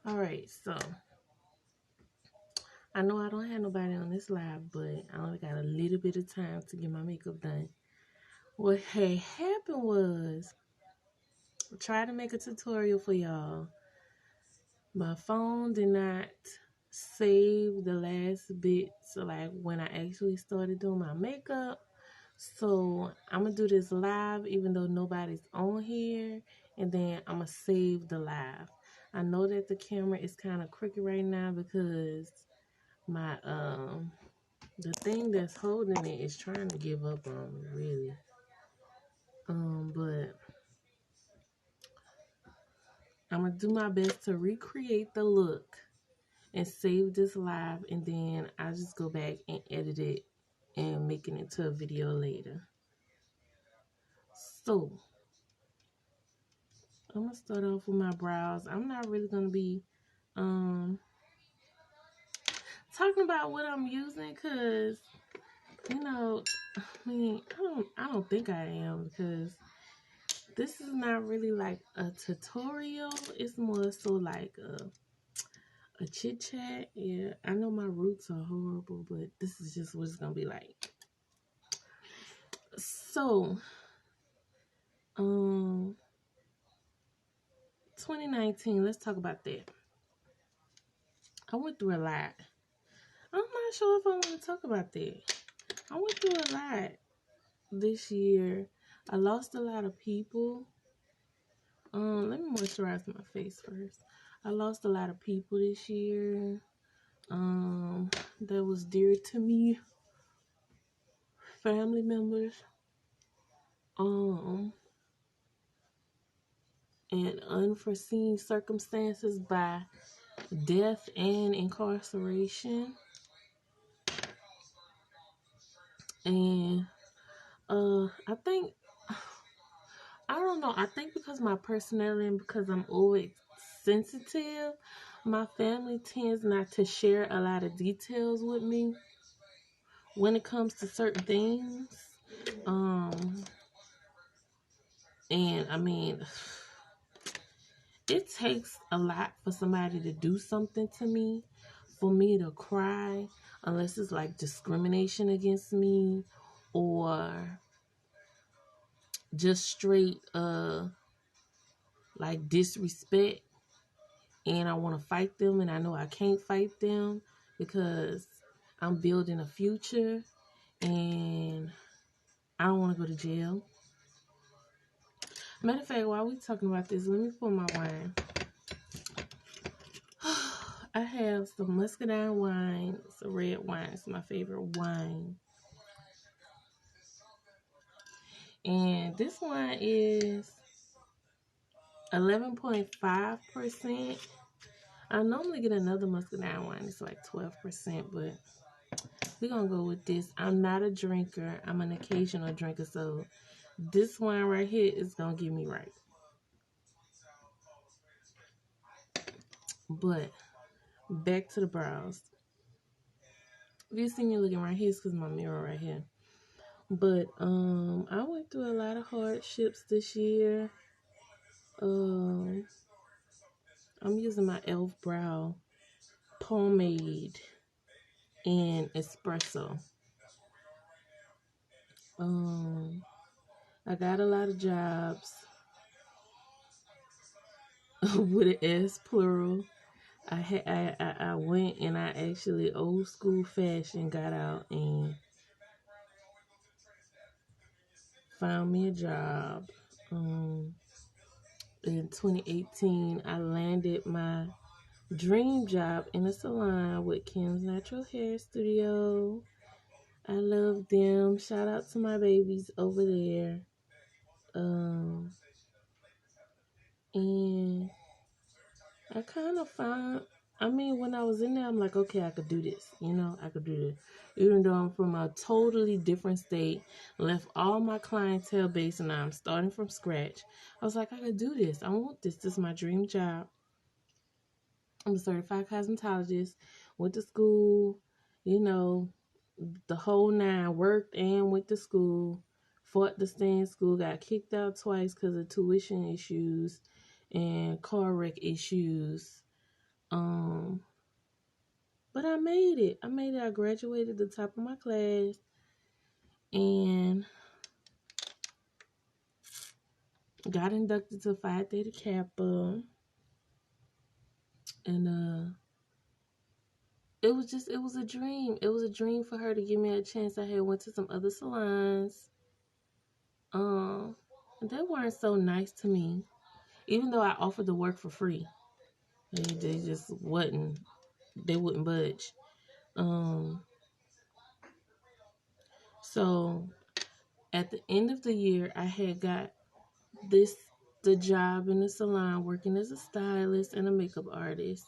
Alright, so I know I don't have nobody on this live, but I only got a little bit of time to get my makeup done. What had happened was, I tried to make a tutorial for y'all. My phone did not save the last bit, so like when I actually started doing my makeup. So I'm gonna do this live even though nobody's on here, and then I'm gonna save the live. I know that the camera is kind of crooked right now because my the thing that's holding it is trying to give up on me, really. But I'm gonna do my best to recreate the look and save this live, and then I'll just go back and edit it and make it into a video later. So I'm gonna start off with my brows. I'm not really gonna be talking about what I'm using, because I don't think I am, because this is not really like a tutorial. It's more so like a chit chat. Yeah, I know my roots are horrible, but this is just what it's gonna be like. So 2019, let's talk about that. I went through a lot. I'm not sure if I want to talk about that. I went through a lot this year. I lost a lot of people. Let me moisturize my face first. I lost a lot of people this year. That was dear to me. Family members. And unforeseen circumstances by death and incarceration. And I think, I don't know, I think because my personality and because I'm always sensitive, my family tends not to share a lot of details with me when it comes to certain things. And I mean, it takes a lot for somebody to do something to me for me to cry, unless it's like discrimination against me or just straight like disrespect, and I want to fight them and I know I can't fight them because I'm building a future and I don't want to go to jail. Matter of fact, while we talking about this, let me pour my wine. I have some muscadine wine. It's a red wine. It's my favorite wine. And this wine is 11.5%. I normally get another muscadine wine. It's like 12%, but we're going to go with this. I'm not a drinker. I'm an occasional drinker, so this wine right here is going to get me right. But back to the brows. If you see me looking right here, it's because my mirror right here. But I went through a lot of hardships this year. I'm using my e.l.f. brow pomade and espresso. I got a lot of jobs with an S plural. I went and I actually old school fashion got out and found me a job. In 2018, I landed my dream job in a salon with Kim's Natural Hair Studio. I love them. Shout out to my babies over there. And I kind of found, when I was in there, I'm like, okay, I could do this. I could do this. Even though I'm from a totally different state, left all my clientele base, and now I'm starting from scratch. I was like, I could do this. I want this. This is my dream job. I'm a certified cosmetologist. Went to school, the whole nine. Worked and went to school. Fought to stay in school. Got kicked out twice because of tuition issues and car wreck issues. Um, but I made it. I made it. I graduated the top of my class and got inducted to Phi Theta Kappa. And it was a dream. It was a dream for her to give me a chance. I had went to some other salons. And they weren't so nice to me. Even though I offered the work for free. They just wasn't. They wouldn't budge. So at the end of the year, I had got the job in the salon working as a stylist and a makeup artist.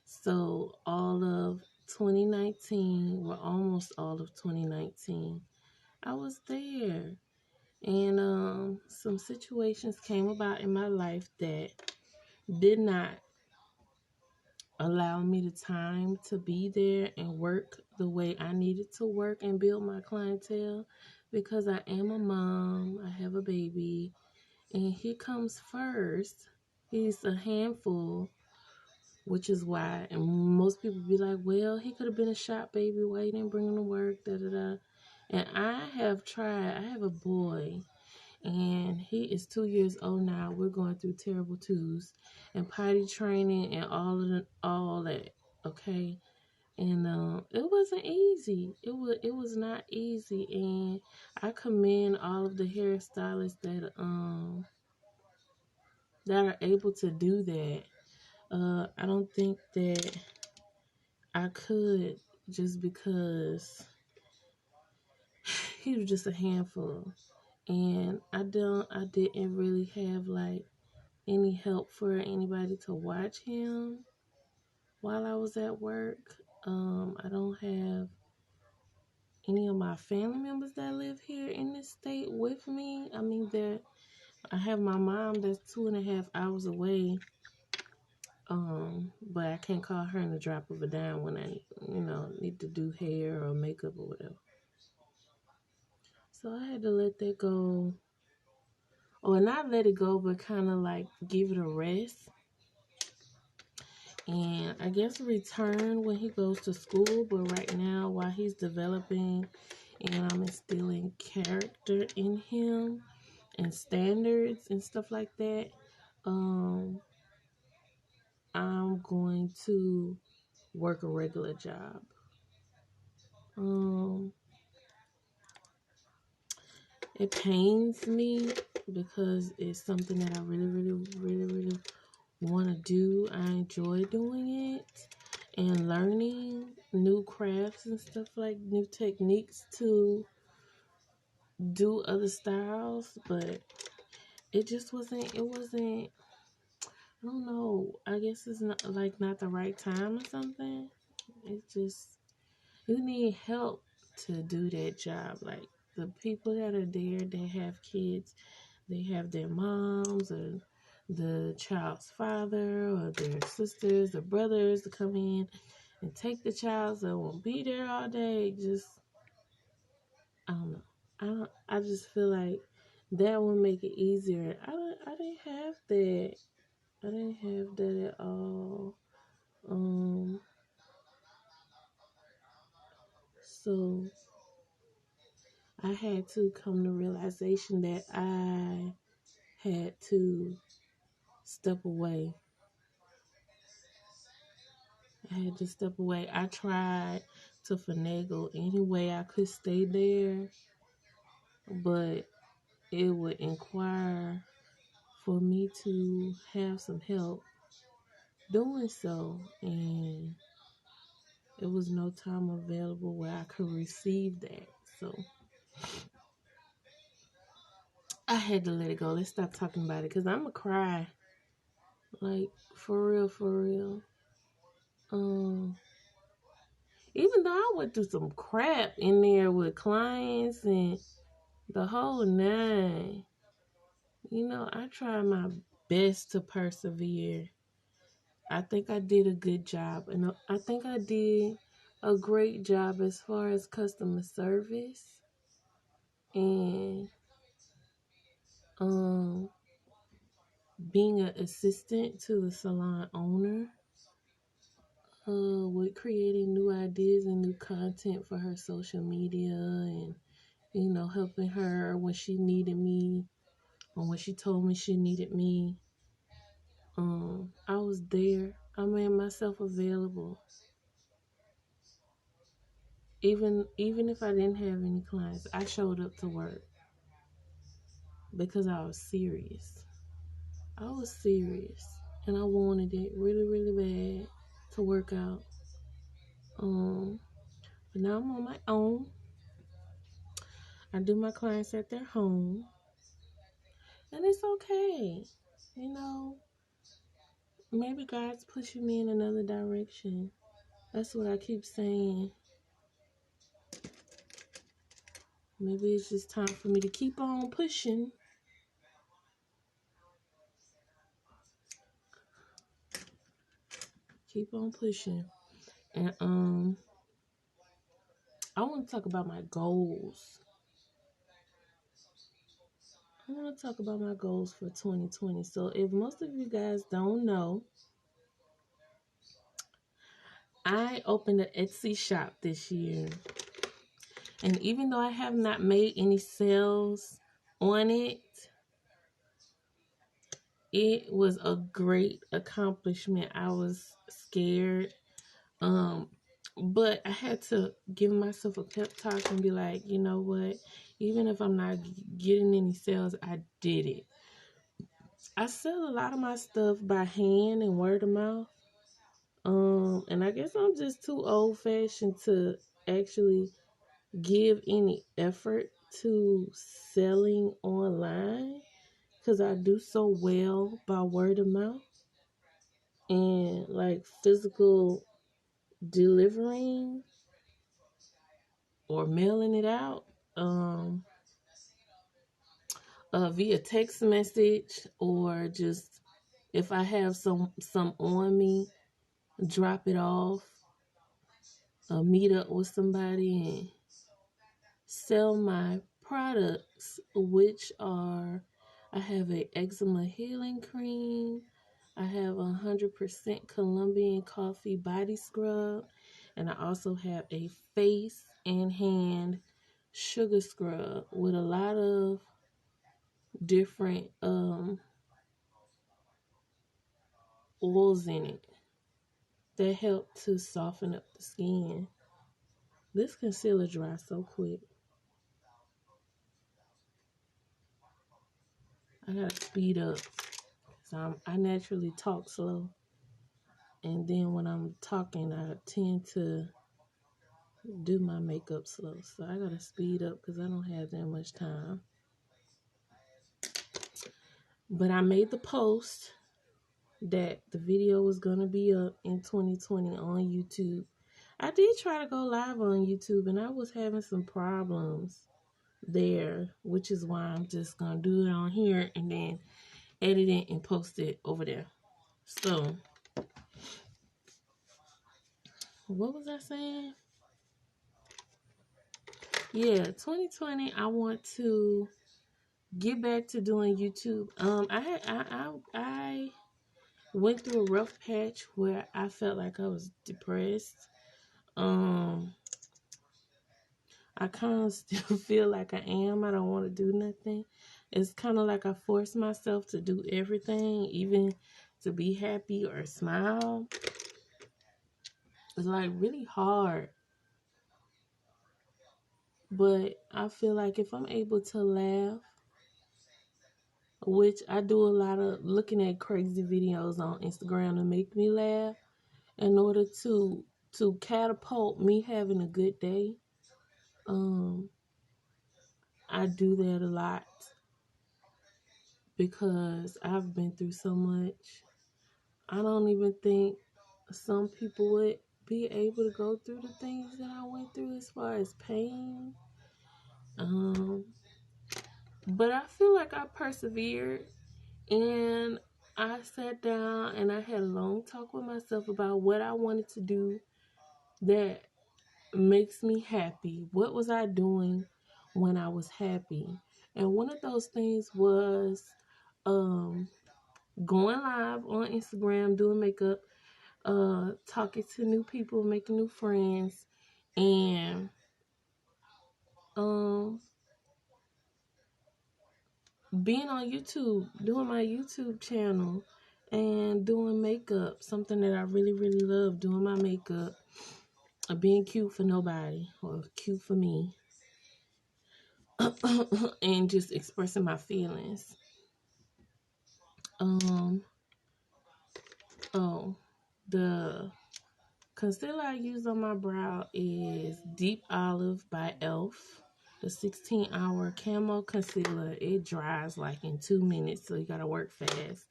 So all of 2019, well, almost all of 2019, I was there. And some situations came about in my life that did not allow me the time to be there and work the way I needed to work and build my clientele, because I am a mom, I have a baby, and he comes first. He's a handful, which is why, and most people be like, well, he could have been a shop baby, why you didn't bring him to work, da da da. And I have tried. I have a boy, and he is 2 years old now. We're going through terrible twos and potty training and all that. Okay, and it wasn't easy. It was not easy, and I commend all of the hairstylists that are able to do that. I don't think that I could, just because he was just a handful, and I didn't really have like any help for anybody to watch him while I was at work. I don't have any of my family members that live here in this state with me. I mean, I have my mom that's 2.5 hours away. But I can't call her in the drop of a dime when I, need to do hair or makeup or whatever. So I had to let that go. Or not let it go, but kind of like give it a rest. And I guess return when he goes to school. But right now, while he's developing and I'm instilling character in him and standards and stuff like that, I'm going to work a regular job. It pains me because it's something that I really, really, really, really want to do. I enjoy doing it and learning new crafts and stuff, like new techniques to do other styles, but it wasn't, I don't know, I guess it's not the right time or something. It's just, you need help to do that job. Like, the people that are there, they have kids, they have their moms or the child's father or their sisters or brothers to come in and take the child, so they won't be there all day. Just, I don't know. I just feel like that would make it easier. I didn't have that. I didn't have that at all. So I had to come to realization that I had to step away. I had to step away. I tried to finagle any way I could stay there, but it would inquire for me to have some help doing so, and it was no time available where I could receive that. So I had to let it go. Let's stop talking about it, because I'm going to cry. Like, for real, for real. Even though I went through some crap in there with clients and the whole nine, I tried my best to persevere. I think I did a good job, and I think I did a great job as far as customer service and being an assistant to the salon owner. with creating new ideas and new content for her social media, and helping her when she needed me or when she told me she needed me. I was there. I made myself available. Even if I didn't have any clients, I showed up to work because I was serious. I was serious, and I wanted it really, really bad to work out. But now I'm on my own. I do my clients at their home, and it's okay. Maybe God's pushing me in another direction. That's what I keep saying. Maybe it's just time for me to keep on pushing. Keep on pushing. And I want to talk about my goals. I want to talk about my goals for 2020. So if most of you guys don't know, I opened an Etsy shop this year. And even though I have not made any sales on it, it was a great accomplishment. I was scared. But I had to give myself a pep talk and be like, you know what? Even if I'm not getting any sales, I did it. I sell a lot of my stuff by hand and word of mouth. And I guess I'm just too old-fashioned to actually give any effort to selling online because I do so well by word of mouth and like physical delivering or mailing it out via text message, or just if I have some on me, drop it off, meet up with somebody and sell my products, which are, I have a eczema healing cream, I have 100% Colombian coffee body scrub, and I also have a face and hand sugar scrub with a lot of different oils in it that help to soften up the skin. This concealer dries so quick. I gotta speed up. So I naturally talk slow. And then when I'm talking, I tend to do my makeup slow. So I gotta speed up because I don't have that much time. But I made the post that the video was gonna be up in 2020 on YouTube. I did try to go live on YouTube and I was having some problems there, which is why I'm just gonna do it on here and then edit it and post it over there. So what was I saying? Yeah, 2020 I want to get back to doing YouTube. I went through a rough patch where I felt like I was depressed. I kind of still feel like I am. I don't want to do nothing. It's kind of like I force myself to do everything, even to be happy or smile. It's like really hard. But I feel like if I'm able to laugh, which I do a lot of looking at crazy videos on Instagram to make me laugh in order to catapult me having a good day. I do that a lot because I've been through so much. I don't even think some people would be able to go through the things that I went through as far as pain. But I feel like I persevered, and I sat down and I had a long talk with myself about what I wanted to do that makes me happy. What was I doing when I was happy? And one of those things was going live on Instagram doing makeup. talking to new people, making new friends, and um being on YouTube, doing my YouTube channel and doing makeup, something that I really, really love, doing my makeup, being cute for nobody or cute for me, and just expressing my feelings. Um, oh, the concealer I use on my brow is Deep Olive by e.l.f. The 16-hour camo concealer. It dries like in 2 minutes, so you gotta work fast.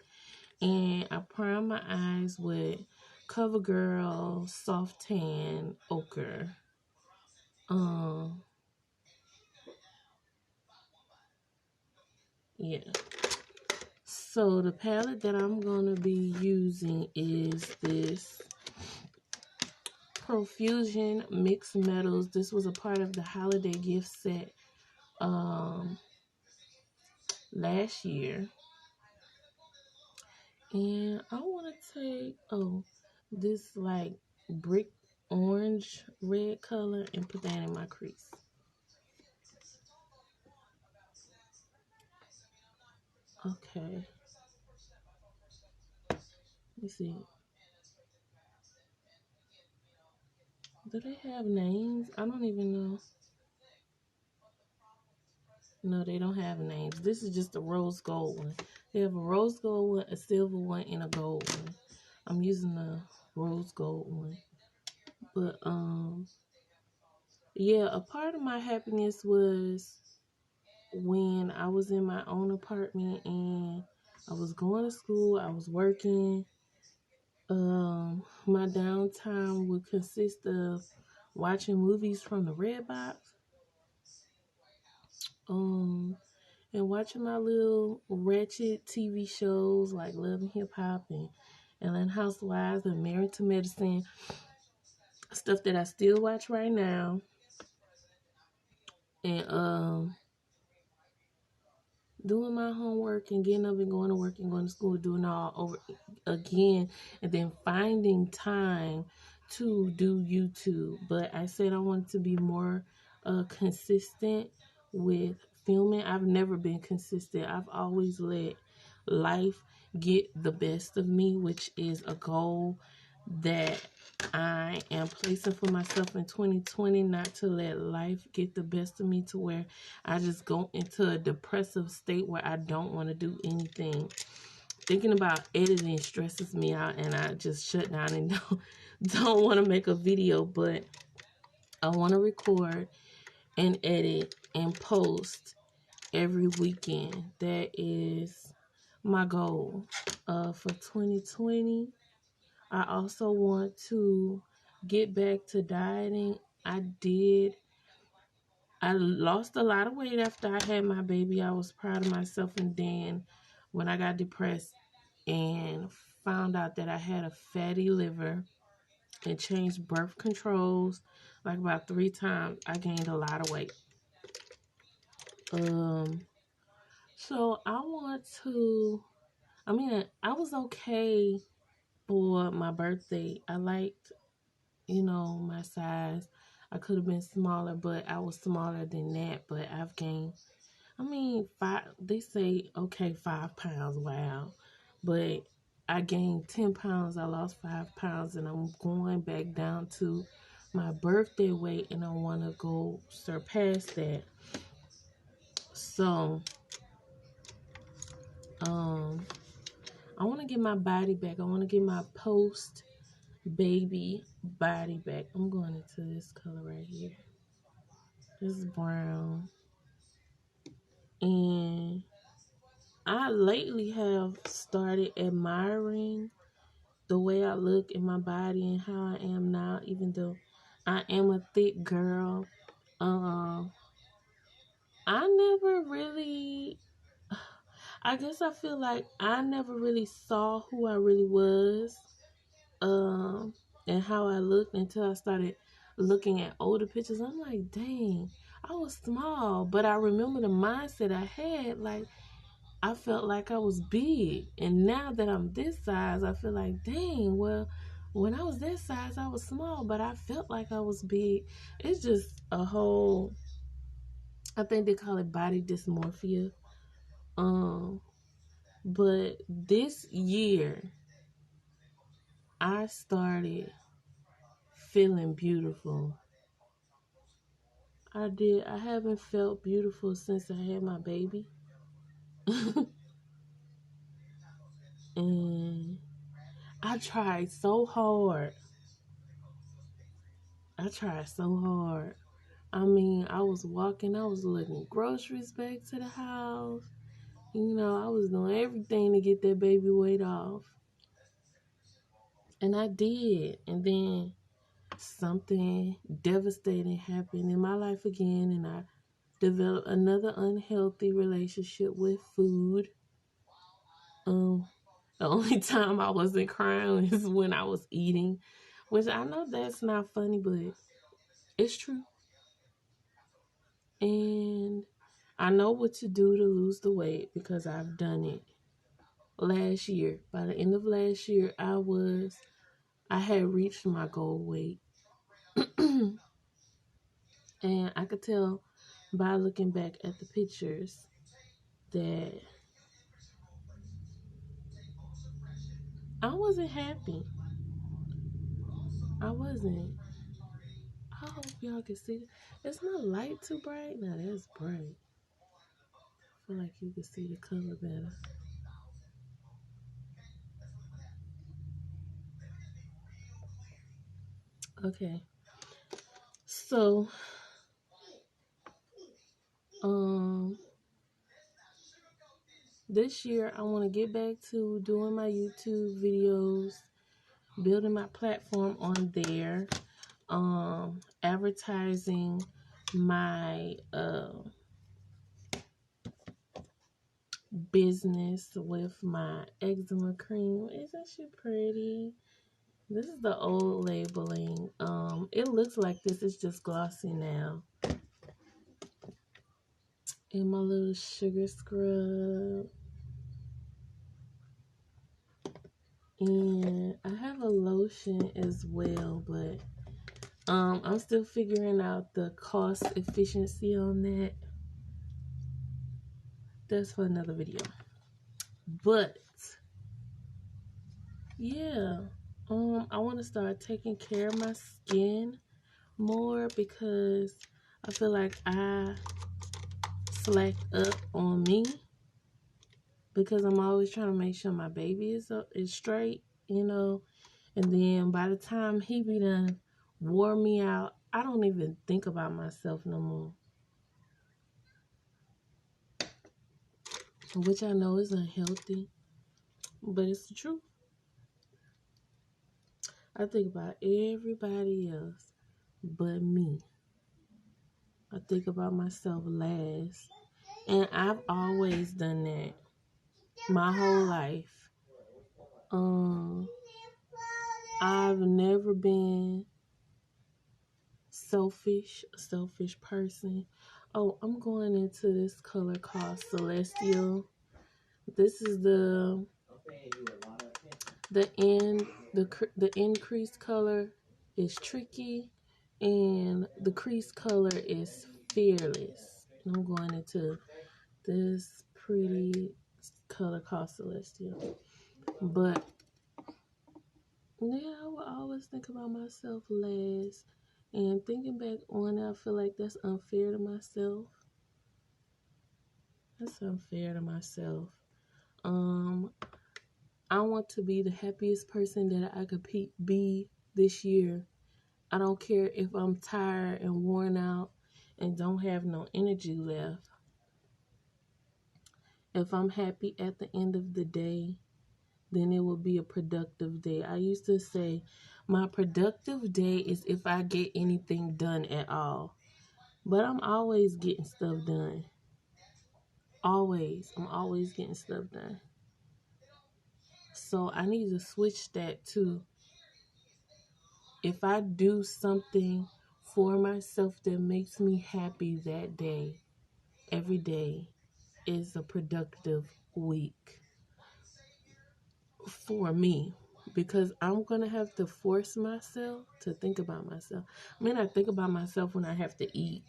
And I prime my eyes with CoverGirl Soft Tan Ochre. Yeah. So the palette that I'm gonna be using is this Profusion Mixed Metals. This was a part of the holiday gift set last year. And I want to take, this like brick orange red color and put that in my crease. Okay. Let me see. Do they have names? I don't even know. No, they don't have names. This is just a rose gold one. They have a rose gold one, a silver one, and a gold one. I'm using the rose gold one. But yeah, a part of my happiness was when I was in my own apartment and I was going to school, I was working. My downtime would consist of watching movies from the Red Box. And watching my little ratchet TV shows like Love and Hip Hop and Atlanta Housewives and Married to Medicine, stuff that I still watch right now. And doing my homework and getting up and going to work and going to school, doing all over again, and then finding time to do YouTube. But I said I wanted to be more consistent with filming. I've never been consistent. I've always let life get the best of me, which is a goal that I am placing for myself in 2020, not to let life get the best of me to where I just go into a depressive state where I don't want to do anything. Thinking about editing stresses me out and I just shut down and don't want to make a video, but I want to record and edit and post every weekend. That is my goal for 2020. I also want to get back to dieting. I lost a lot of weight after I had my baby. I was proud of myself. And then when I got depressed and found out that I had a fatty liver and changed birth controls like about 3 times, I gained a lot of weight. So I was okay for my birthday. I liked, my size. I could have been smaller, but I was smaller than that. But I've gained, they say, okay, 5 pounds. Wow. But I gained 10 pounds. I lost 5 pounds, and I'm going back down to my birthday weight, and I want to go surpass that. So, I want to get my body back. I want to get my post baby body back. I'm going into this color right here. This is brown. And I lately have started admiring the way I look in my body and how I am now, even though I am a thick girl. I never really, I guess I feel like I never really saw who I really was. And how I looked until I started looking at older pictures. I'm like, dang, I was small, but I remember the mindset I had. Like, I felt like I was big, and now that I'm this size, I feel like, dang, well, When I was that size, I was small, but I felt like I was big. It's just a whole, I think they call it body dysmorphia. Um, but this year, I started feeling beautiful. I did. I haven't felt beautiful since I had my baby. And I tried so hard. I tried so hard. I mean, I was walking, I was lugging groceries back to the house. You know, I was doing everything to get that baby weight off. And I did. And then something devastating happened in my life again, and I developed another unhealthy relationship with food. Um, the only time I wasn't crying is when I was eating, which I know that's not funny, but it's true. And I know what to do to lose the weight because I've done it last year. By the end of last year, I had reached my goal weight. And I could tell by looking back at the pictures that I wasn't happy. I wasn't. I hope y'all can see it. Is my light too bright? No, that's bright. I feel like you can see the color better. Okay. So, um, this year I want to get back to doing my YouTube videos, building my platform on there, advertising my business with my eczema cream. Isn't she pretty? This is the old labeling. It looks like this. It's just glossy now. And my little sugar scrub. And I have a lotion as well, but I'm still figuring out the cost efficiency on that. That's for another video. But yeah, I want to start taking care of my skin more because I feel like I slacked up on me because I'm always trying to make sure my baby is straight, you know. And then by the time he be done wore me out, I don't even think about myself no more. Which I know is unhealthy, but it's the truth. I think about everybody else but me. I think about myself last. And I've always done that my whole life. I've never been a selfish person. Oh, I'm going into this color called Celestial. This is the increased color is Tricky, and the crease color is Fearless. And I'm going into this pretty color called Celestial. But yeah, I will always think about myself last. And thinking back on it, I feel like that's unfair to myself. That's unfair to myself. I want to be the happiest person that I could be this year. I don't care if I'm tired and worn out and don't have no energy left. If I'm happy at the end of the day, then it will be a productive day. I used to say my productive day is if I get anything done at all. But I'm always getting stuff done. Always. I'm always getting stuff done. So I need to switch that to if I do something for myself that makes me happy that day, every day is a productive week for me. because I'm going to have to force myself to think about myself. I mean, I think about myself when I have to eat.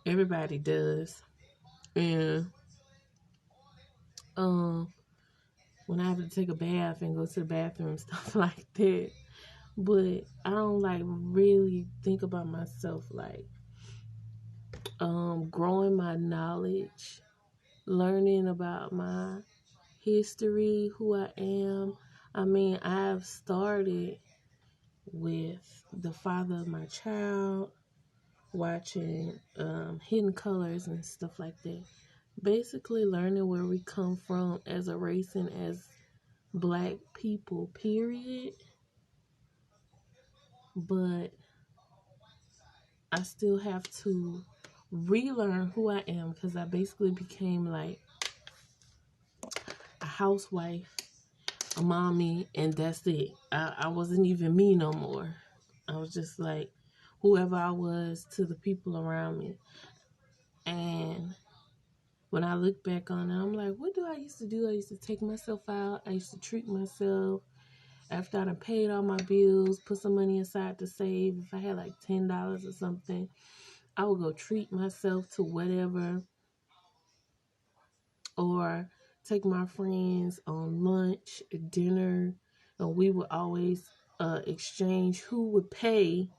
Everybody does. And when I have to take a bath and go to the bathroom, stuff like that. But I don't like really think about myself like growing my knowledge, learning about my history, who I am. I mean, I've started with the father of my child, watching Hidden Colors and stuff like that. Basically learning where we come from as a race and as Black people, period. But I still have to relearn who I am, because I basically became like a housewife, a mommy, and that's it. I wasn't even me no more. I was just like whoever I was to the people around me. And when I look back on it, I'm like, what do I used to do? I used to take myself out. I used to treat myself. After I done paid all my bills, put some money aside to save. If I had like $10 or something, I would go treat myself to whatever, or take my friends on lunch, dinner, and we would always exchange who would pay.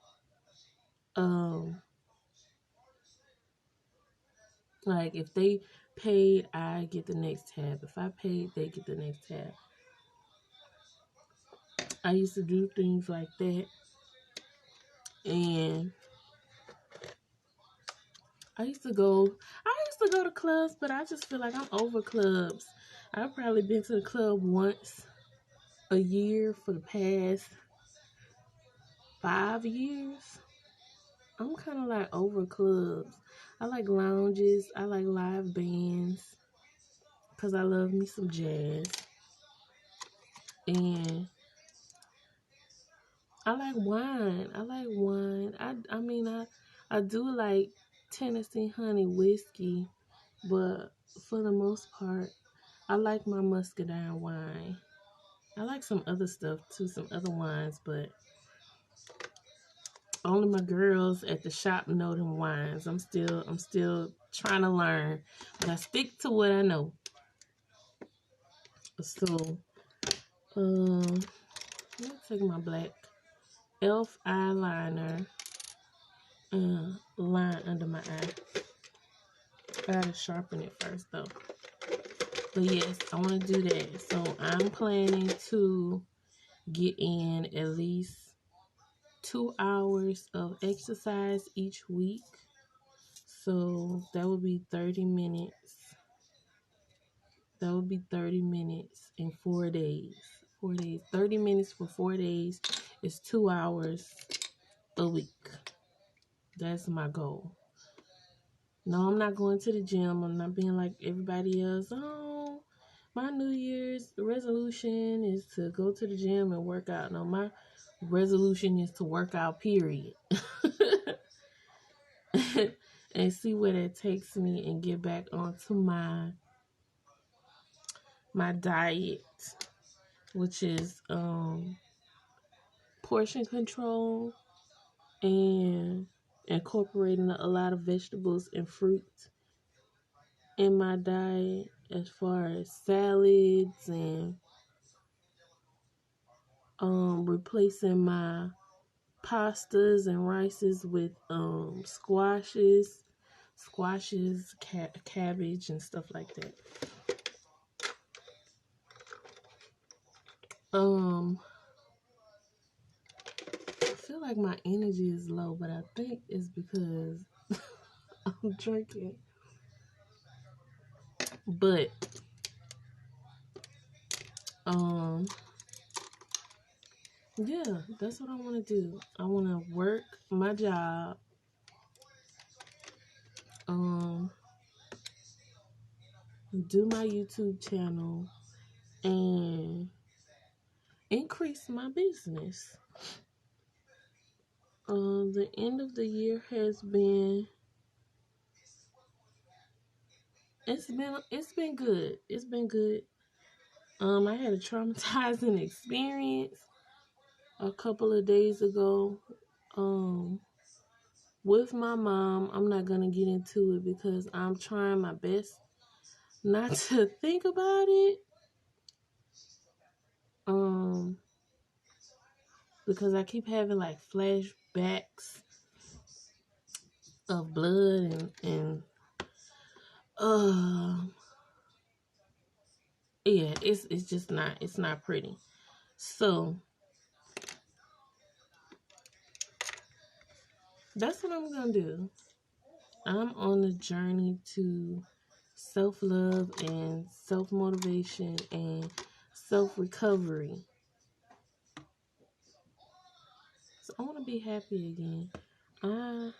Like if they paid, I get the next tab. If I paid, they get the next tab. I used to do things like that, and I used to go to clubs, but I just feel like I'm over clubs. I've probably been to the club once a year for the past 5 years. I'm kind of like over clubs. I like lounges. I like live bands because I love me some jazz. And I like wine. I mean, I do like Tennessee honey whiskey, but for the most part, I like my muscadine wine. I like some other stuff too, some other wines, but only my girls at the shop know them wines. I'm still trying to learn, but I stick to what I know. So, let me take my black e.l.f. eyeliner and line under my eye. I gotta sharpen it first though. But yes, I want to do that. So I'm planning to get in at least 2 hours of exercise each week. So that would be 30 minutes. That would be 30 minutes in 4 days. 4 days. 30 minutes for 4 days is 2 hours a week. That's my goal. No, I'm not going to the gym. I'm not being like everybody else. Oh, my New Year's resolution is to go to the gym and work out. No, my resolution is to work out, period. And see where that takes me and get back onto my diet, which is portion control and incorporating a lot of vegetables and fruits in my diet, as far as salads, and replacing my pastas and rices with squashes, cabbage, and stuff like that. I feel like my energy is low, but I think it's because I'm drinking. But yeah, that's what I want to do. I want to work my job, do my YouTube channel, and increase my business. The end of the year has been it's been good. It's been good. I had a traumatizing experience a couple of days ago with my mom. I'm not going to get into it because I'm trying my best not to think about it. Because I keep having like flashbacks of blood and yeah, it's just not pretty. So that's what I'm gonna do. I'm on a journey to self-love and self-motivation and self-recovery. So I want to be happy again. I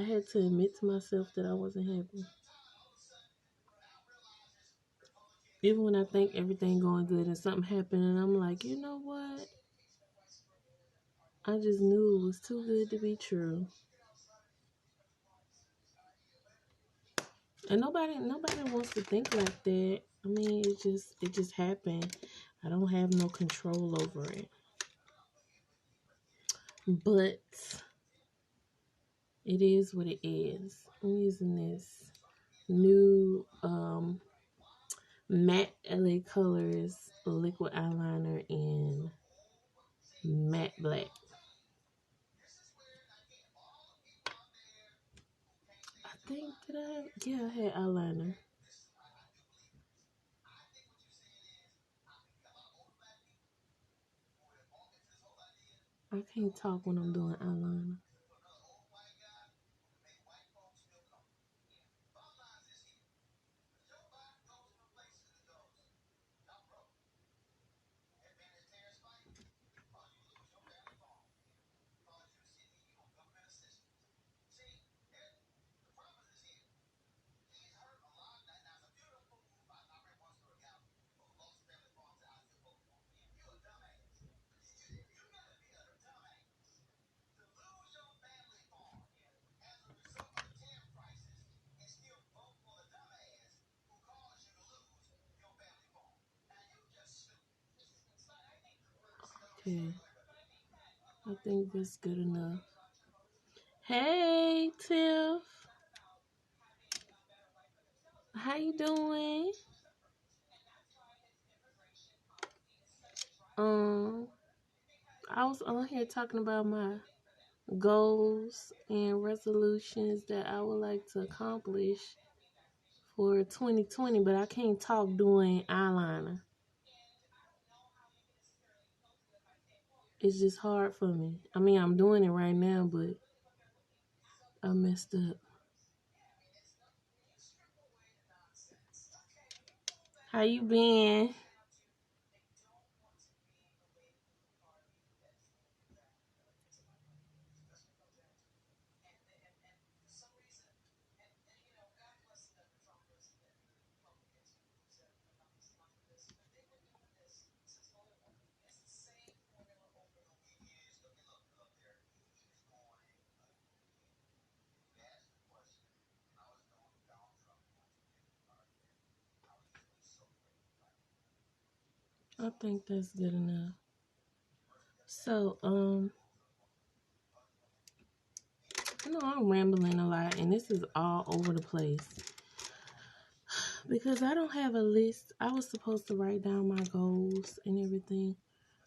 had to admit to myself that I wasn't happy. Even when I think everything going good and something happened and I'm like, you know what? I just knew it was too good to be true. And nobody wants to think like that. I mean, it just happened. I don't have no control over it. But it is what it is. I'm using this new matte LA Colors liquid eyeliner in matte black. I think I had eyeliner. I can't talk when I'm doing eyeliner. Okay. I think that's good enough. Hey, Tiff. How you doing? I was on here talking about my goals and resolutions that I would like to accomplish for 2020, but I can't talk doing eyeliner. It's just hard for me. I mean, I'm doing it right now, but I messed up. How you been? I think that's good enough. So, I know I'm rambling a lot, and this is all over the place because I don't have a list. I was supposed to write down my goals and everything,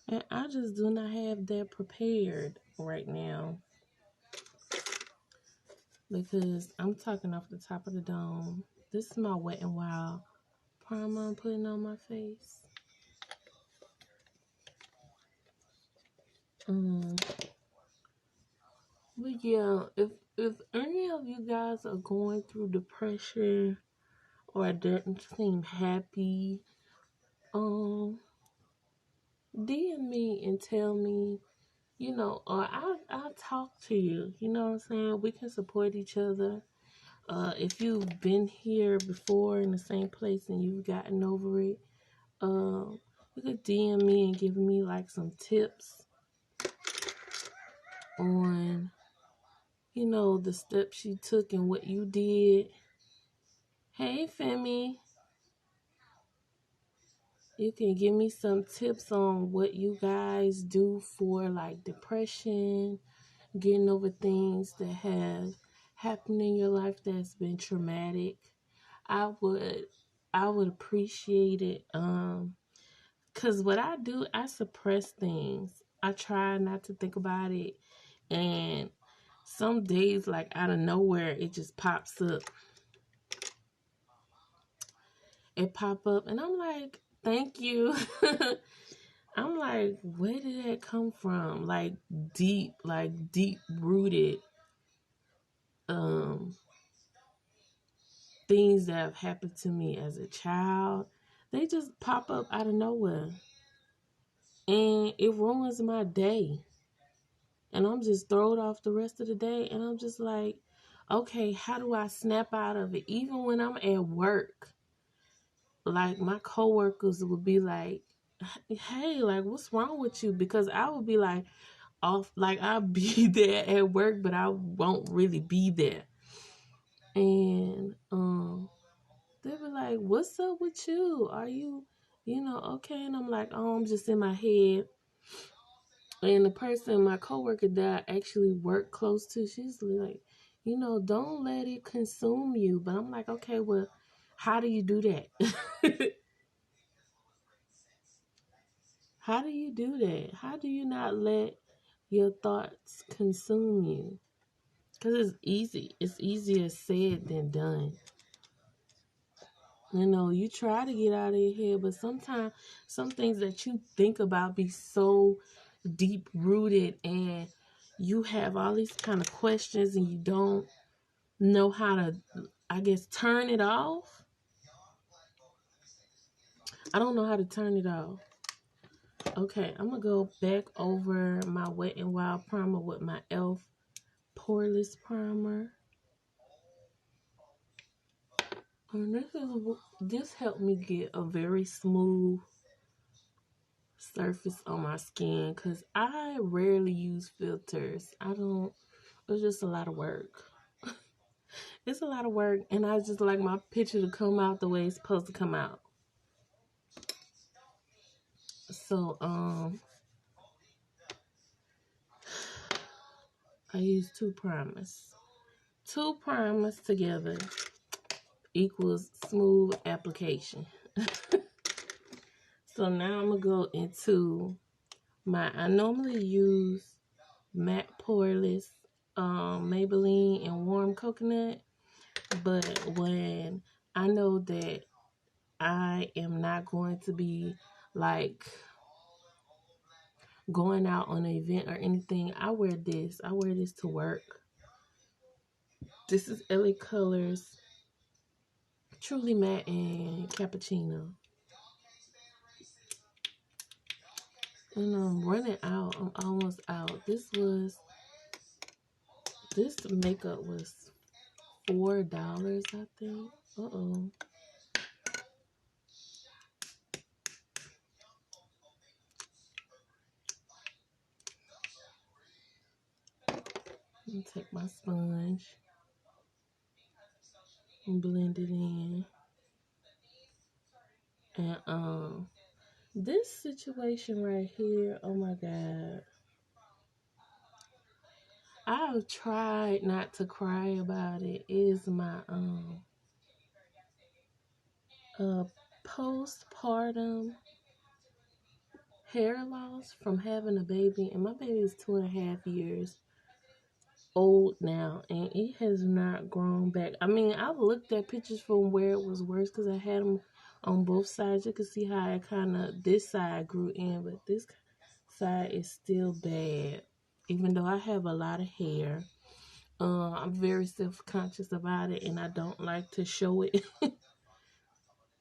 and I just do not have that prepared right now because I'm talking off the top of the dome. This is my Wet n Wild primer I'm putting on my face. But yeah, if any of you guys are going through depression or doesn't seem happy, DM me and tell me, or I'll talk to you. You know what I'm saying? We can support each other. If you've been here before in the same place and you've gotten over it, you could DM me and give me like some tips on, the steps you took and what you did. Hey, Femi. you can give me some tips on what you guys do for like depression, getting over things that have happened in your life that's been traumatic. I would I would appreciate it. Cause what I do, I suppress things. I try not to think about it, and some days, like out of nowhere, it just pops up. It pop up, and I'm like, "Thank you." I'm like, where did that come from? Like deep rooted um things that have happened to me as a child. They just pop up out of nowhere, and it ruins my day. And I'm just thrown off the rest of the day. And I'm just like, okay, how do I snap out of it? Even when I'm at work, like my coworkers would be like, hey, like, what's wrong with you? Because I would be like, off, like I'll be there at work, but I won't really be there. And they were like, what's up with you? Are you, okay? And I'm like, oh, I'm just in my head. And the person, my coworker that I actually work close to, she's like, don't let it consume you. But I'm like, okay, well, how do you do that? How do you do that? How do you not let your thoughts consume you? Because it's easy. It's easier said than done. You try to get out of your head, but sometimes some things that you think about be so deep rooted, and you have all these kind of questions and you don't know how to, I guess, turn it off. I don't know how to turn it off. Okay, I'm going to go back over my Wet n Wild primer with my e.l.f. poreless primer. And this helped me get a very smooth surface on my skin, because I rarely use filters. It's just a lot of work. It's a lot of work, and I just like my picture to come out the way it's supposed to come out. So, I use two primers. Two primers together equals smooth application. So now I'm going to go into I normally use matte poreless Maybelline and warm coconut. But when I know that I am not going to be like going out on an event or anything, I wear this. I wear this to work. This is LA Colors Truly Matte and Cappuccino. And I'm running out. I'm almost out. This makeup was $4, I think. Uh-oh. Let me take my sponge and blend it in. And this situation right here, oh my God. I've tried not to cry about it. It is my postpartum hair loss from having a baby, and my baby is 2.5 years old now, and it has not grown back. I mean, I've looked at pictures from where it was worse, because I had them on both sides. You can see how it this side grew in, but this side is still bad, even though I have a lot of hair. I'm very self-conscious about it, and I don't like to show it.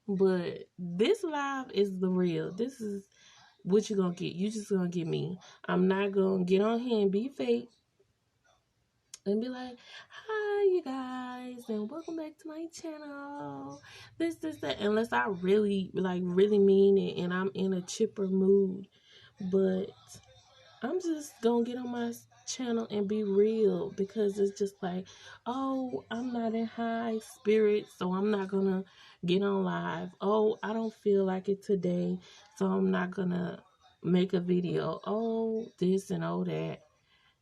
But this live is the real. This is what you're gonna get. You just gonna get me. I'm not gonna get on here and be fake and be like, hi you guys, and welcome back to my channel. This, that, unless I really mean it and I'm in a chipper mood. But I'm just gonna get on my channel and be real, because it's just like, oh, I'm not in high spirits, so I'm not gonna get on live. Oh, I don't feel like it today, so I'm not gonna make a video. Oh, this and oh that.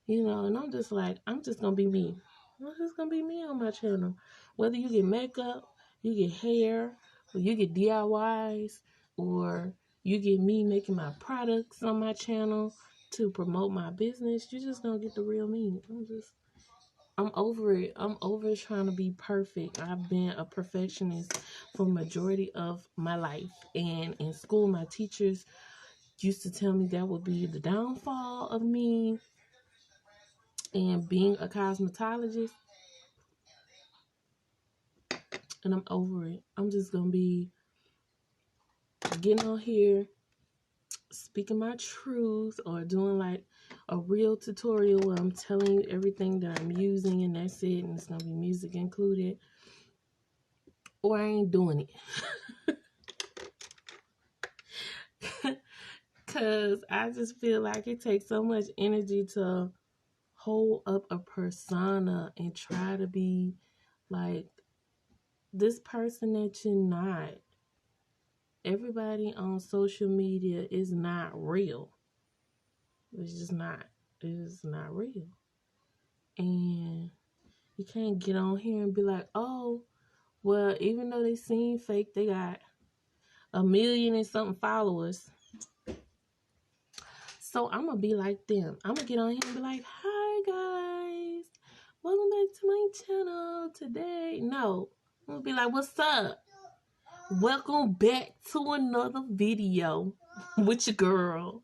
And I'm just like, I'm just gonna be me. I'm just gonna be me on my channel. Whether you get makeup, you get hair, or you get DIYs, or you get me making my products on my channel to promote my business, you're just gonna get the real me. I'm over it. I'm over trying to be perfect. I've been a perfectionist for majority of my life. And in school, my teachers used to tell me that would be the downfall of me and being a cosmetologist. And I'm over it. I'm just going to be getting on here, speaking my truth, or doing like a real tutorial where I'm telling you everything that I'm using and that's it. And it's going to be music included. Or I ain't doing it. Because I just feel like it takes so much energy to hold up a persona and try to be like this person that you're not. Everybody on social media is not real. It's just not. It's not real. And you can't get on here and be like, oh, well, even though they seem fake, they got 1 million and something followers. So I'm going to be like them. I'm going to get on here and be like, hi, guys. Welcome back to my channel today. No. I'm going to be like, what's up? Welcome back to another video with your girl.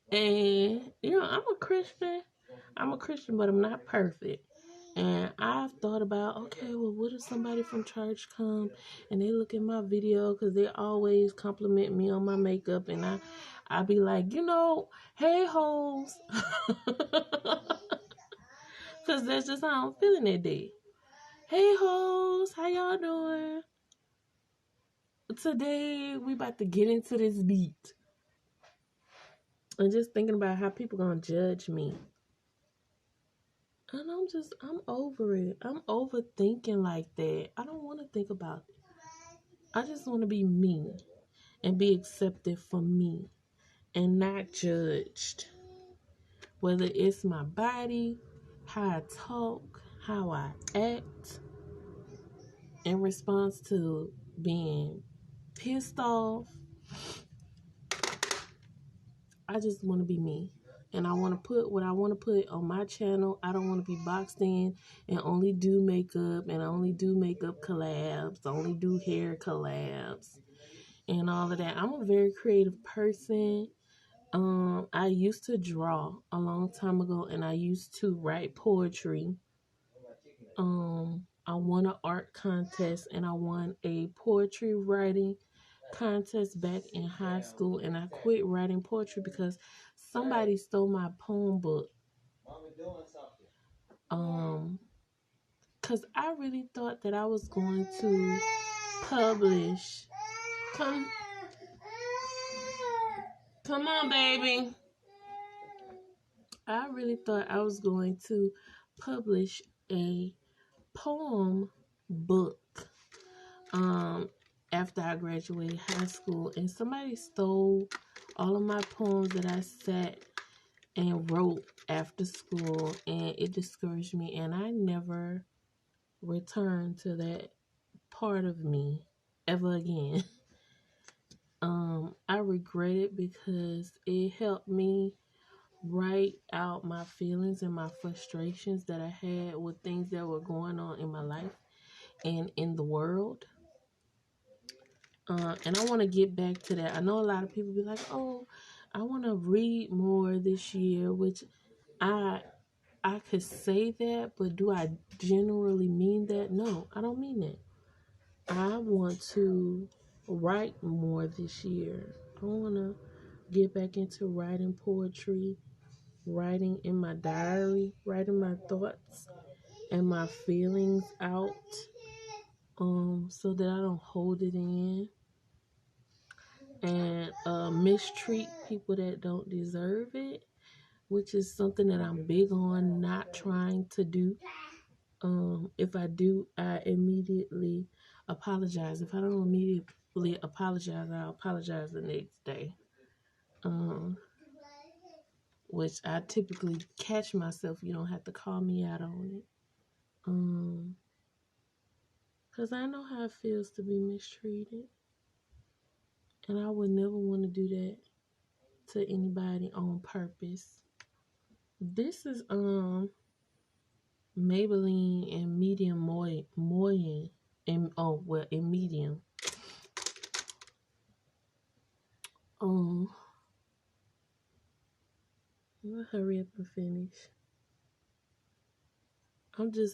And, I'm a Christian. I'm a Christian, but I'm not perfect. And I've thought about, okay, well, what if somebody from church come and they look at my video because they always compliment me on my makeup, and I be like, hey, hoes. Because that's just how I'm feeling that day. Hey, hoes, how y'all doing? Today, we about to get into this beat. And just thinking about how people gonna judge me. And I'm over it. I'm overthinking like that. I don't want to think about it. I just want to be me and be accepted for me and not judged. Whether it's my body, how I talk, how I act in response to being pissed off. I just want to be me. And I want to put what I want to put on my channel. I don't want to be boxed in and only do makeup and only do makeup collabs, only do hair collabs and all of that. I'm a very creative person. I used to draw a long time ago, and I used to write poetry. I won an art contest, and I won a poetry writing contest back in high school, and I quit writing poetry because somebody stole my poem book. Because I really thought that I was going to publish. Come on, baby. I really thought I was going to publish a poem book after I graduated high school, and somebody stole all of my poems that I sat and wrote after school, and it discouraged me, and I never returned to that part of me ever again. I regret it because it helped me write out my feelings and my frustrations that I had with things that were going on in my life and in the world. And I want to get back to that. I know a lot of people be like, oh, I want to read more this year, which I could say that, but do I generally mean that? No, I don't mean that. I want to write more this year. I want to get back into writing poetry, writing in my diary, writing my thoughts and my feelings out, so that I don't hold it in and mistreat people that don't deserve it, which is something that I'm big on not trying to do. If I do, I immediately apologize. If I don't immediately apologize, I'll apologize the next day. Um, which I typically catch myself. You don't have to call me out on it. Because I know how it feels to be mistreated. And I would never want to do that to anybody on purpose. This is Maybelline in medium moyen in medium. I'll hurry up and finish.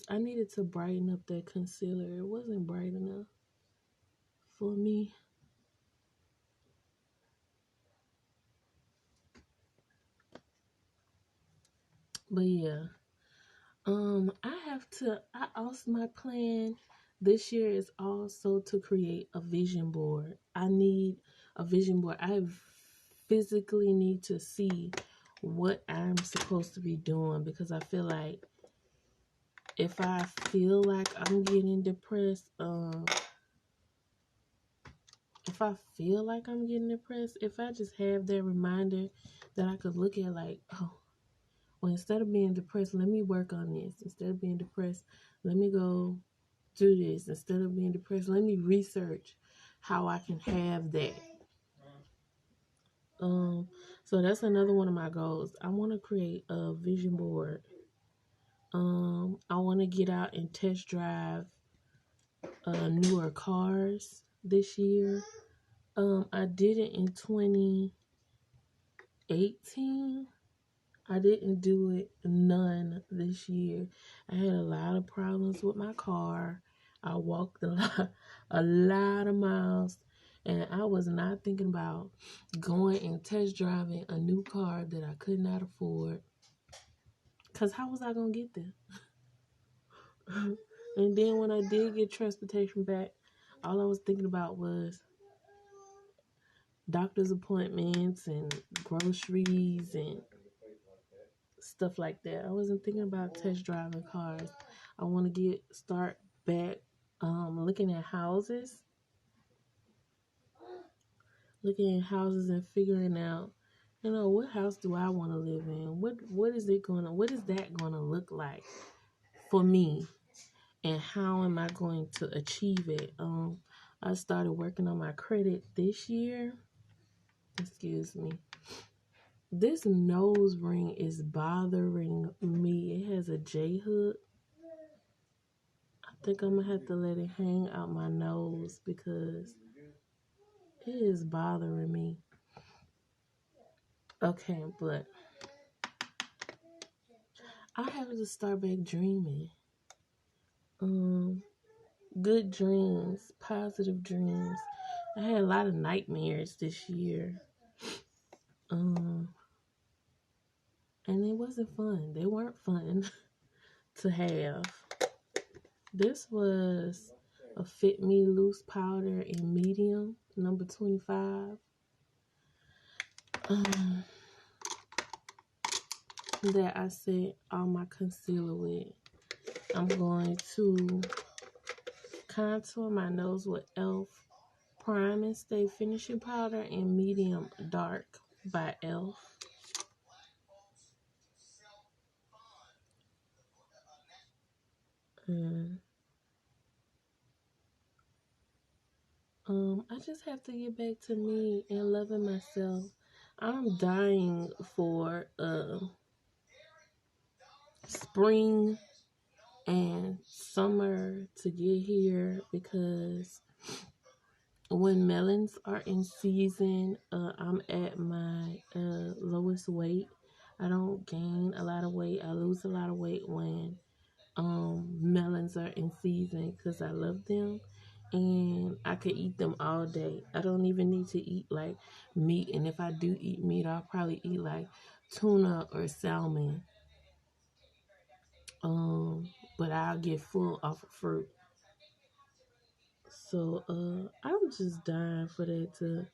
I needed to brighten up that concealer. It wasn't bright enough for me. But yeah, I also, my plan this year is also to create a vision board. I need a vision board. I physically need to see what I'm supposed to be doing, because I feel like if I feel like I'm getting depressed, if I feel like I'm getting depressed, if I just have that reminder that I could look at, like, oh, well, instead of being depressed, let me work on this. Instead of being depressed, let me go do this. Instead of being depressed, let me research how I can have that. So that's another one of my goals. I want to create a vision board. I want to get out and test drive newer cars this year. I did it in 2018. I didn't do it none this year. I had a lot of problems with my car. I walked a lot of miles, and I was not thinking about going and test driving a new car that I could not afford. Cause how was I gonna get there? And then when I did get transportation back, all I was thinking about was doctor's appointments and groceries and stuff like that. I wasn't thinking about test driving cars. I want to start back looking at houses, and figuring out, what house do I want to live in? What is that gonna look like for me, and how am I going to achieve it? I started working on my credit this year. Excuse me. This nose ring is bothering me. It has a J hook. I think I'm gonna have to let it hang out my nose because it is bothering me. Okay, but I have to start back dreaming. Good dreams, positive dreams. I had a lot of nightmares this year. And it wasn't fun. They weren't fun to have. This was a Fit Me loose powder in medium, number 25. That I set all my concealer with. I'm going to contour my nose with e.l.f. Prime and Stay Finishing Powder in medium dark by e.l.f. And I just have to get back to me and loving myself. I'm dying for spring and summer to get here, because when melons are in season, I'm at my lowest weight. I don't gain a lot of weight. I lose a lot of weight when melons are in season, because I love them and I could eat them all day. I don't even need to eat like meat, and if I do eat meat, I'll probably eat like tuna or salmon. But I'll get full off of fruit. So I'm just dying for that to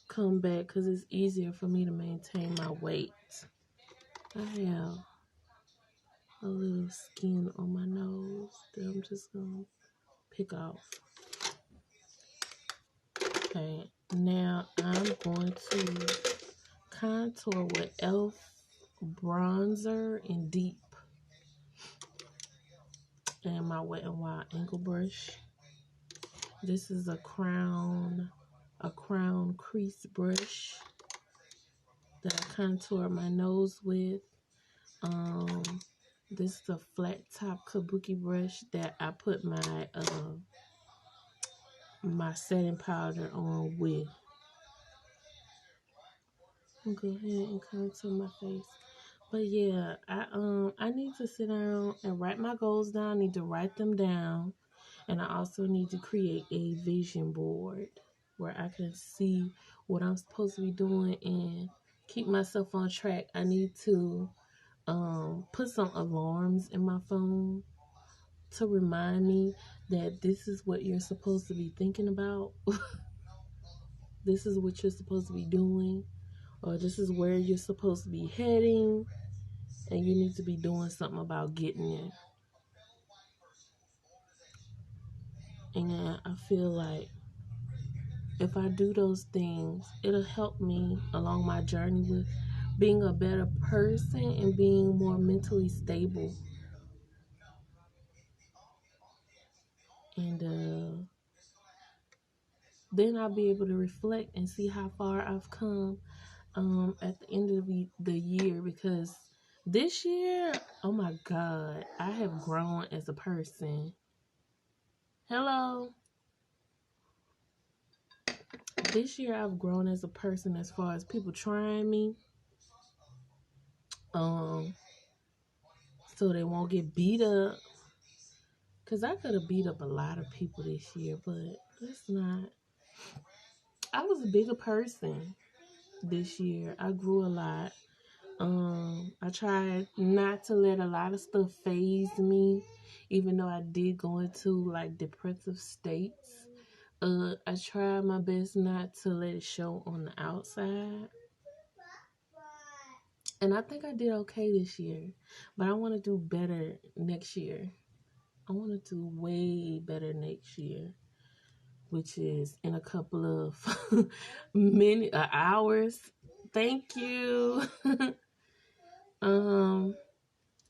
come back, because it's easier for me to maintain my weight. I have a little skin on my nose that I'm just gonna pick off. Okay, now I'm going to contour with e.l.f. bronzer in Deep and my Wet n Wild angle brush. This is a crown crease brush that I contour my nose with. This is a flat top kabuki brush that I put my my setting powder on with. I'll go ahead and contour my face. But yeah, I need to sit down and write my goals down. I need to write them down. And I also need to create a vision board where I can see what I'm supposed to be doing and keep myself on track. I need to put some alarms in my phone to remind me that this is what you're supposed to be thinking about. This is what you're supposed to be doing, or this is where you're supposed to be heading, and you need to be doing something about getting there. And I feel like if I do those things, it'll help me along my journey with being a better person and being more mentally stable. And then I'll be able to reflect and see how far I've come at the end of the year, because this year, oh my God, I have grown as a person. Hello. This year I've grown as a person as far as people trying me. So they won't get beat up. Because I could have beat up a lot of people this year, but it's not. I was a bigger person this year. I grew a lot. I tried not to let a lot of stuff faze me, even though I did go into like depressive states. I tried my best not to let it show on the outside. And I think I did okay this year, but I want to do better next year. I want to do way better next year, which is in a couple of hours. Thank you.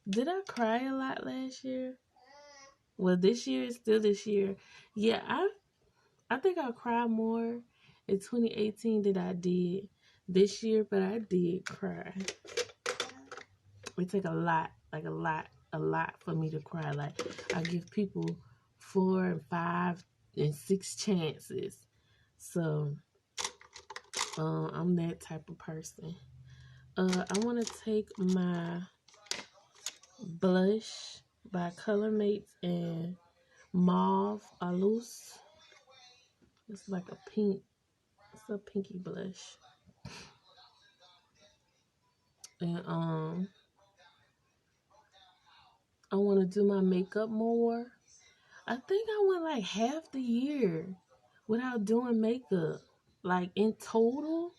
Did I cry a lot last year? Well, this year is still this year. Yeah, I think I cried more in 2018 than I did this year, but I did cry. It take a lot for me to cry. Like, I give people 4 and 5 and 6 chances. So, I'm that type of person. I want to take my blush by Color Mates and Mauve Alus. It's like a pink. It's a pinky blush. And I want to do my makeup more. I think I went like half the year without doing makeup. Like in total,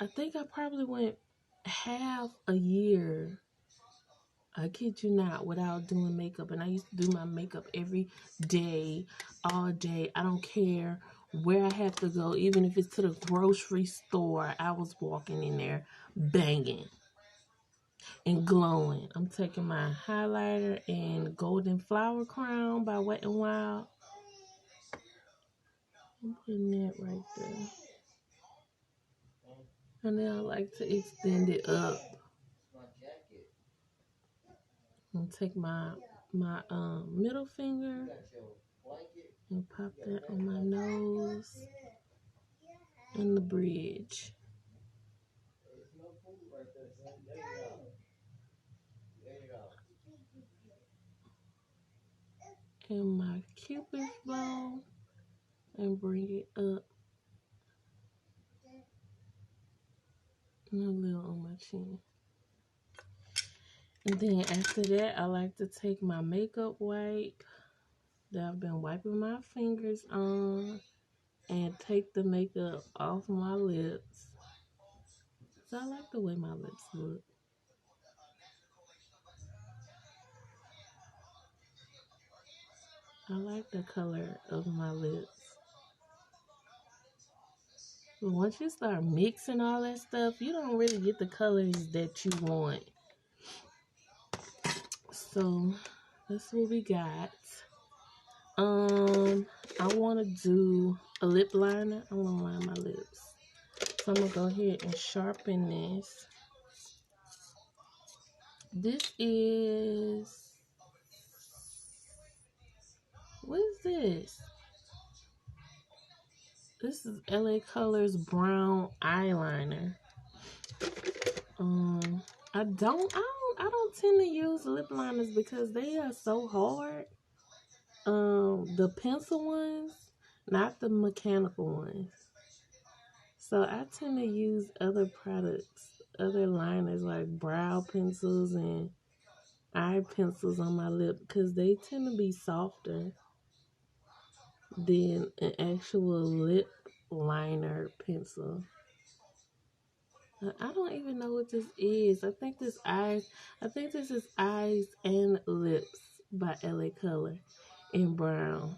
I think I probably went half a year. I kid you not, without doing makeup. And I used to do my makeup every day, all day. I don't care where I have to go, even if it's to the grocery store. I was walking in there banging and glowing. I'm taking my highlighter and Golden Flower Crown by Wet n Wild. I'm putting that right there. And then I like to extend it up. And take my middle finger and pop that on my nose and the bridge. And my cupid's bow and bring it up. And a little on my chin. And then after that, I like to take my makeup wipe that I've been wiping my fingers on and take the makeup off my lips. So I like the way my lips look. I like the color of my lips. But once you start mixing all that stuff, you don't really get the colors that you want. So that's what we got. I want to do a lip liner. I want to line my lips. So I'm going to go ahead and sharpen this. This is, what is this? This is LA Colors Brown Eyeliner. I don't tend to use lip liners because they are so hard. The pencil ones, not the mechanical ones. So I tend to use other products, other liners like brow pencils and eye pencils on my lip because they tend to be softer than an actual lip liner pencil. I don't even know what this is. I think this is Eyes and Lips by LA Color in brown.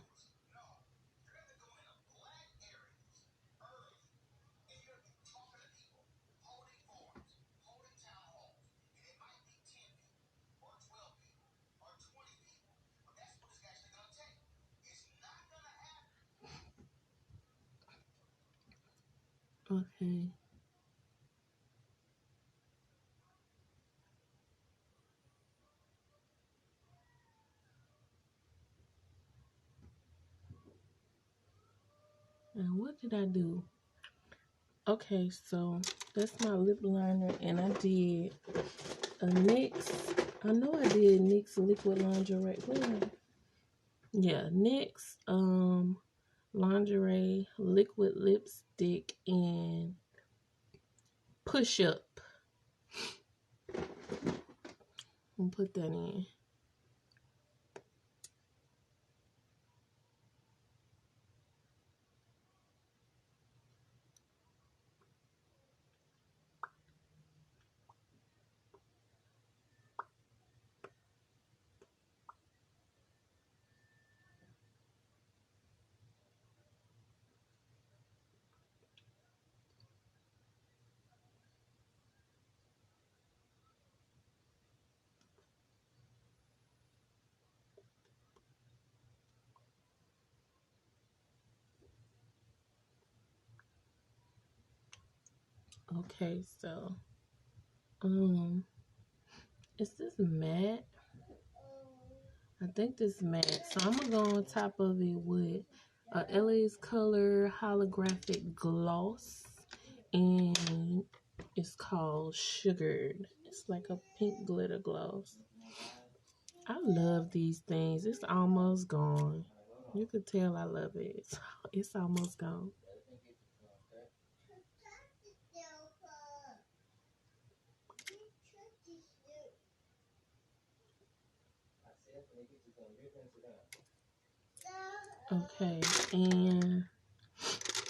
Okay. And what did I do? Okay, so that's my lip liner, and I did a NYX. I know I did NYX liquid lingerie. Yeah, NYX lingerie liquid lipstick and push up. I'll put that in. Okay, so is this matte? I think this matte. So I'm gonna go on top of it with LA's Color holographic gloss, and it's called Sugared. It's like a pink glitter gloss. I love these things. It's almost gone. You could tell I love it. It's almost gone. Okay, and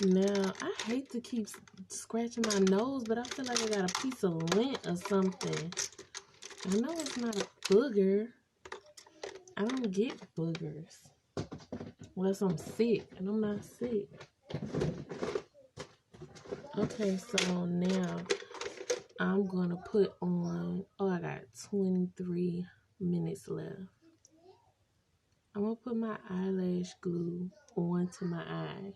now I hate to keep scratching my nose, but I feel like I got a piece of lint or something. I know it's not a booger. I don't get boogers unless I'm sick, and I'm not sick. Okay, so now I'm gonna put on, oh, I got 23 minutes left. I'm gonna put my eyelash glue onto my eye.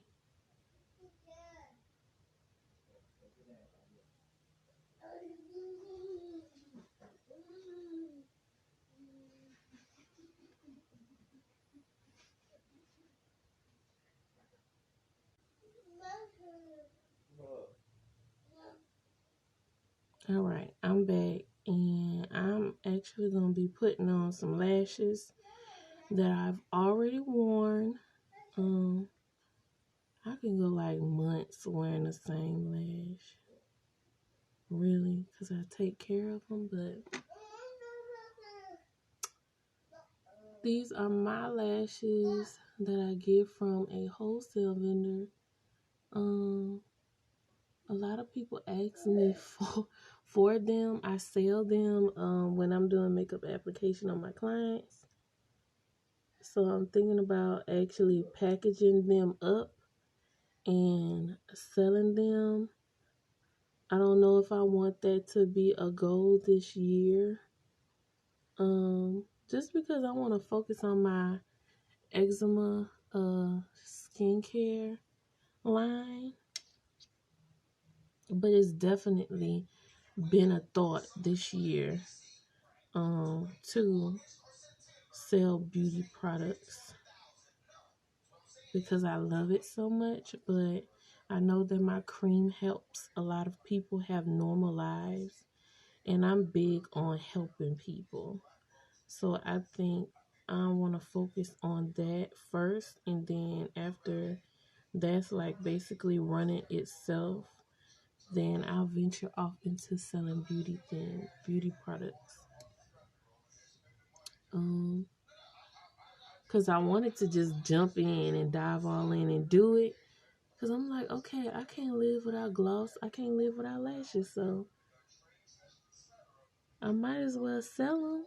All right, I'm back, and I'm actually gonna be putting on some lashes that I've already worn. I can go like months wearing the same lash, really, because I take care of them. But these are my lashes that I get from a wholesale vendor. A lot of people ask me for them. I sell them when I'm doing makeup application on my clients. So I'm thinking about actually packaging them up and selling them. I don't know if I want that to be a goal this year. Just because I want to focus on my eczema skincare line. But it's definitely been a thought this year to sell beauty products because I love it so much. But I know that my cream helps a lot of people have normal lives, and I'm big on helping people. So I think I want to focus on that first, and then after that's like basically running itself, then I'll venture off into selling beauty products. Cause I wanted to just jump in and dive all in and do it. Cause I'm like, okay, I can't live without gloss. I can't live without lashes. So I might as well sell them.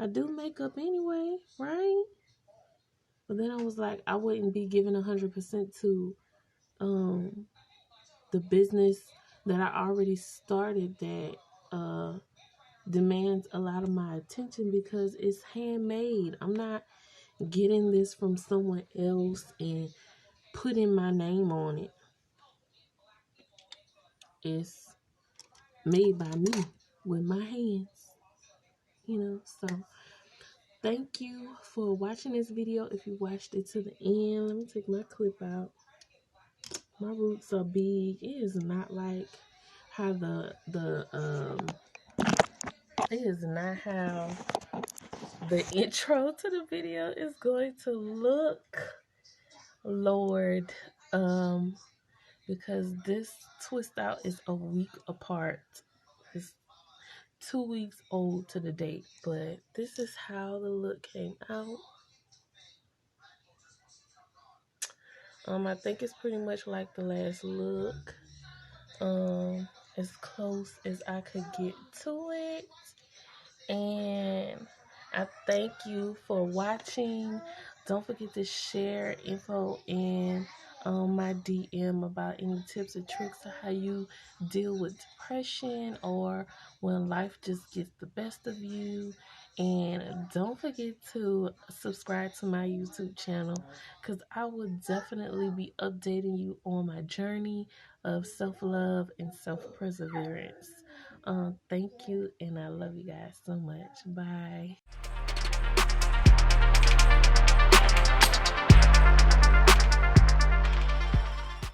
I do makeup anyway, right? But then I was like, I wouldn't be giving 100% to um the business that I already started that demands a lot of my attention because it's handmade. I'm not getting this from someone else and putting my name on it. It's made by me with my hands, So thank you for watching this video. If you watched it to the end, let me take my clip out. My roots are big. It is not like how it is not how the intro to the video is going to look, Lord. Because this twist out is a week apart. It's 2 weeks old to the date, but this is how the look came out. I think it's pretty much like the last look. As close as I could get to it. And I thank you for watching. Don't forget to share info in my DM about any tips or tricks of how you deal with depression or when life just gets the best of you. And don't forget to subscribe to my YouTube channel because I will definitely be updating you on my journey of self-love and self-perseverance. Thank you, and I love you guys so much. Bye.